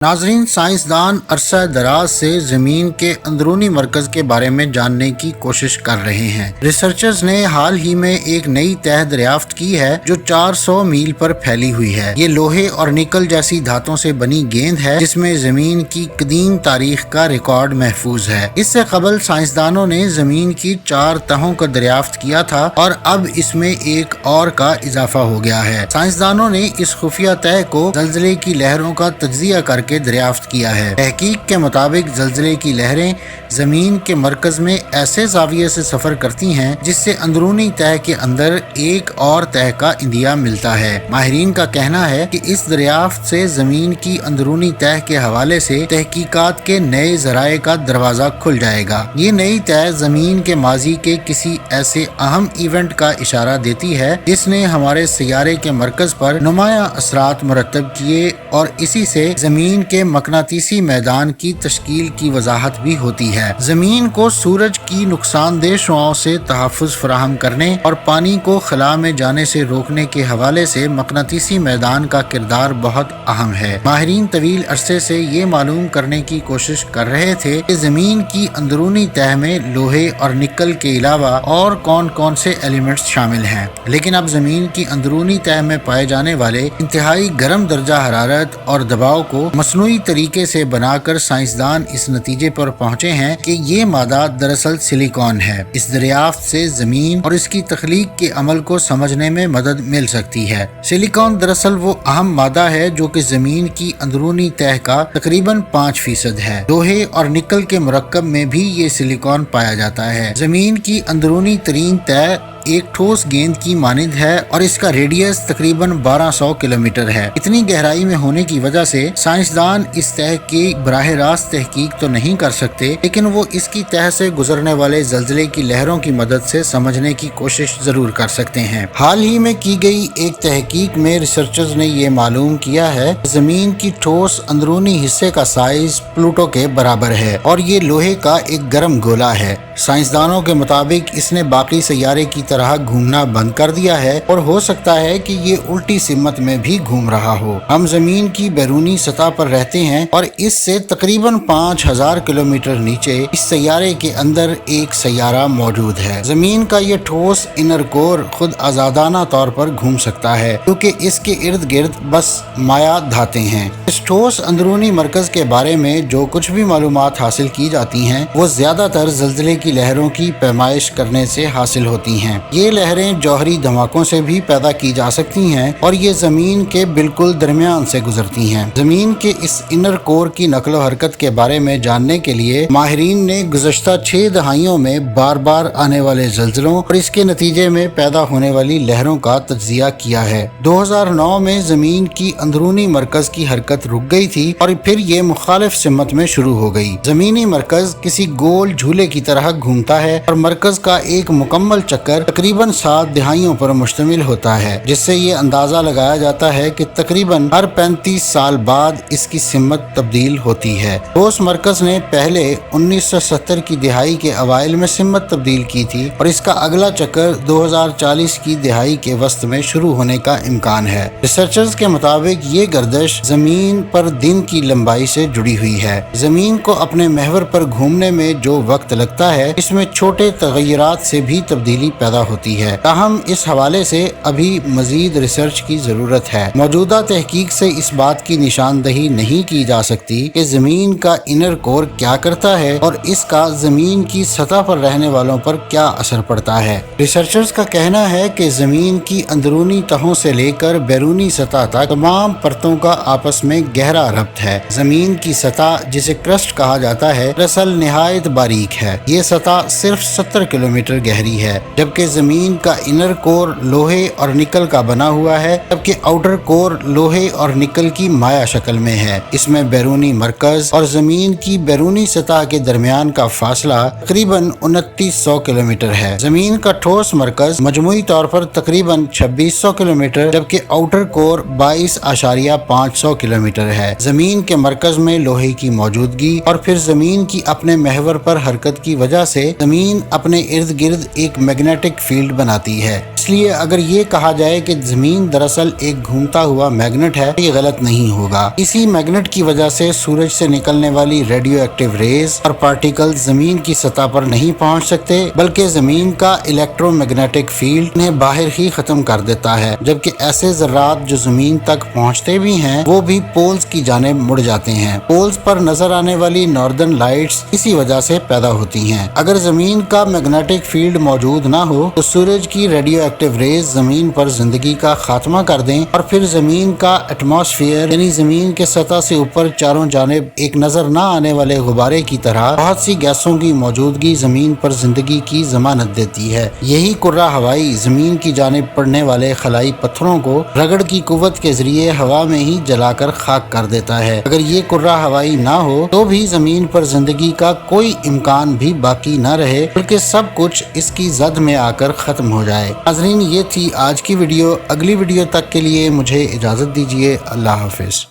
नाजरीन, साइंसदान अरसा दराज से जमीन के अंदरूनी मरकज के बारे में जानने की कोशिश कर रहे हैं। रिसर्चर्स ने हाल ही में एक नई तह दरियाफ्त की है जो 400 मील पर फैली हुई है। ये लोहे और निकल जैसी धातुओं से बनी गेंद है जिसमें जमीन की कदीम तारीख का रिकॉर्ड महफूज है। इससे कबल साइंसदानों ने जमीन की 4 तहों का दरियाफ्त किया था और अब इसमें एक और का इजाफा हो गया है। साइंसदानों ने इस खुफिया तह को ज़लज़ले की लहरों का तज्जिया करके दरियाफ्त किया है। तहकीक के मुताबिक ज़लज़ले की लहरें जमीन के मरकज में ऐसे ज़ाविये से सफर करती हैं जिससे अंदरूनी तह के अंदर एक और तह का इंदिया मिलता है। माहिरीन का कहना है कि इस दरियाफ्त से जमीन की अंदरूनी तह के हवाले से तहकीकात के नए ज़राए का दरवाजा खुल जाएगा। ये नई तह जमीन के माजी के किसी ऐसे अहम इवेंट का इशारा देती है जिसने हमारे सियारे के मरकज पर नुमाया असरात मुरतब किए और इसी से जमीन के मकनातीसी मैदान की तश्कील की वजाहत भी होती है। जमीन को सूरज की नुकसानदेह शुआओं से तहफ़्फ़ुज़ फराहम करने और पानी को खला में जाने से रोकने के हवाले से मकनातीसी मैदान का किरदार बहुत अहम है। माहिरीन तवील अरसे से ये मालूम करने की कोशिश कर रहे थे कि जमीन की अंदरूनी तह में लोहे और निकल के अलावा और कौन कौन से एलिमेंट्स शामिल हैं, लेकिन अब जमीन की अंदरूनी तह में पाए जाने वाले इंतहाई गर्म दर्जा हरारत और दबाव को मसनूई तरीके से बनाकर साइंसदान इस नतीजे पर पहुंचे हैं कि ये मादा दरअसल सिलिकॉन है। इस दरियाफ्त से जमीन और इसकी तख्लीक के अमल को समझने में मदद मिल सकती है। सिलिकॉन दरअसल वो अहम मादा है जो कि जमीन की अंदरूनी तह का तकरीबन 5% है। लोहे और निकल के मुरक्कब में भी ये सिलिकॉन पाया जाता है। जमीन की अंदरूनी तरीन तह एक ठोस गेंद की मानिंद है और इसका रेडियस तकरीबन 1200 किलोमीटर है। इतनी गहराई में होने की वजह से साइंसदान इस तह की बराह रास्त तहकीक तो नहीं कर सकते, लेकिन वो इसकी तह से गुजरने वाले ज़लज़ले की लहरों की मदद से समझने की कोशिश जरूर कर सकते हैं। हाल ही में की गई एक तहकीक में रिसर्चर्स ने ये मालूम किया है जमीन की ठोस अंदरूनी हिस्से का साइज प्लूटो के बराबर है और ये लोहे का एक गर्म गोला है। साइंसदानों के मुताबिक इसने बाकी सैयारे की तरह घूमना बंद कर दिया है और हो सकता है कि ये उल्टी सिमत में भी घूम रहा हो। हम जमीन की बैरूनी सतह पर रहते हैं और इससे तकरीबन 5000 किलोमीटर नीचे इस सैयारे के अंदर एक सैयारा मौजूद है। जमीन का ये ठोस इनर कोर खुद आजादाना तौर पर घूम सकता है क्योंकि इसके इर्द गिर्द बस माया धातें हैं। इस ठोस अंदरूनी मरकज के बारे में जो कुछ भी मालूमात हासिल की जाती हैं वो ज्यादातर ज़लज़ले की लहरों की पैमाइश करने से हासिल होती हैं। ये लहरें जौहरी धमाकों से भी पैदा की जा सकती हैं और ये जमीन के बिल्कुल दरमियान से गुजरती हैं। जमीन के इस इनर कोर की नकलो हरकत के बारे में जानने के लिए माहिरीन ने गुज़श्ता 6 दहाइयों में बार बार आने वाले ज़लज़लों और इसके नतीजे में पैदा होने वाली लहरों का तज्जिया किया है। 2009 में जमीन की अंदरूनी मरकज की हरकत रुक गई थी और फिर ये मुखालिफ सिमत में शुरू हो गई। जमीनी मरकज किसी गोल झूले की तरह घूमता है और मरकज का एक मुकम्मल चक्कर तकरीबन 7 दिहाइयों पर मुश्तमिल होता है, जिससे ये अंदाजा लगाया जाता है कि तकरीबन हर 35 साल बाद इसकी सिमत तब्दील होती है। ठोस मरकज ने पहले 1970 की दिहाई के अवाइल में सिमत तब्दील की थी और इसका अगला चक्कर 2040 की दिहाई के वस्त में शुरू होने का इम्कान है। रिसर्चर्स के मुताबिक ये गर्दश जमीन पर दिन की लंबाई से जुड़ी हुई है। जमीन को अपने महवर पर घूमने में जो वक्त लगता है इसमें छोटे तगय्युरात से भी तब्दीली पैदा होती है। ताहम इस हवाले से अभी मजीद रिसर्च की जरूरत है। मौजूदा तहकीक से इस बात की निशानदही नहीं की जा सकती कि जमीन का इनर कोर क्या करता है और इसका जमीन की सतह पर रहने वालों पर क्या असर पड़ता है। रिसर्चर्स का कहना है कि जमीन की अंदरूनी तहों से लेकर बैरूनी सतह तक तमाम परतों का आपस में गहरा रब्त है। जमीन की सतह जिसे क्रस्ट कहा जाता है दरअसल निहायत बारीक है। ये सतह सिर्फ 70 किलोमीटर गहरी है, जबकि जमीन का इनर कोर लोहे और निकल का बना हुआ है, जबकि आउटर कोर लोहे और निकल की माया शक्ल में है। इसमें बैरूनी मरकज और जमीन की बैरूनी सतह के दरमियान का फासला तकरीबन 2900 किलोमीटर है। जमीन का ठोस मरकज मजमूई तौर पर तकरीबन 2600 किलोमीटर, जबकि आउटर कोर 22.500 किलोमीटर है। जमीन के मरकज में लोहे की मौजूदगी और फिर जमीन की अपने महवर पर हरकत की वजह से जमीन अपने इर्द गिर्द एक मैग्नेटिक फील्ड बनाती है इसलिए अगर ये कहा जाए कि जमीन दरअसल एक घूमता हुआ मैग्नेट है, ये गलत नहीं होगा। इसी मैग्नेट की वजह से सूरज से निकलने वाली रेडियो एक्टिव रेज और पार्टिकल्स जमीन की सतह पर नहीं पहुंच सकते, बल्कि जमीन का इलेक्ट्रोमैग्नेटिक फील्ड इन्हें बाहर ही खत्म कर देता है, जबकि ऐसे ज़र्रात जो जमीन तक पहुंचते भी हैं वो भी पोल्स की जानिब मुड़ जाते हैं। पोल्स पर नजर आने वाली नॉर्दर्न लाइट्स इसी वजह से पैदा होती हैं। अगर जमीन का मैग्नेटिक फील्ड मौजूद ना हो तो सूरज की रेडियो एक्टिव रेज जमीन पर जिंदगी का खात्मा कर दें और फिर जमीन का एटमॉस्फेयर यानी जमीन के सतह से ऊपर चारों जानिब एक नजर न आने वाले गुब्बारे की तरह बहुत सी गैसों की मौजूदगी जमीन पर जिंदगी की जमानत देती है। यही कुर्रा हवाई जमीन की जानिब पड़ने वाले खलाई पत्थरों को रगड़ की कुव्वत के जरिए हवा में ही जलाकर खाक कर देता है। अगर ये कुर्रा हवाई ना हो तो भी जमीन पर जिंदगी का कोई इम्कान भी बाकी न रहे, बल्कि सब कुछ इसकी जद में आकर खत्म हो जाए। नाज़रीन, ये थी आज की वीडियो। अगली वीडियो तक के लिए मुझे इजाजत दीजिए। अल्लाह हाफिज।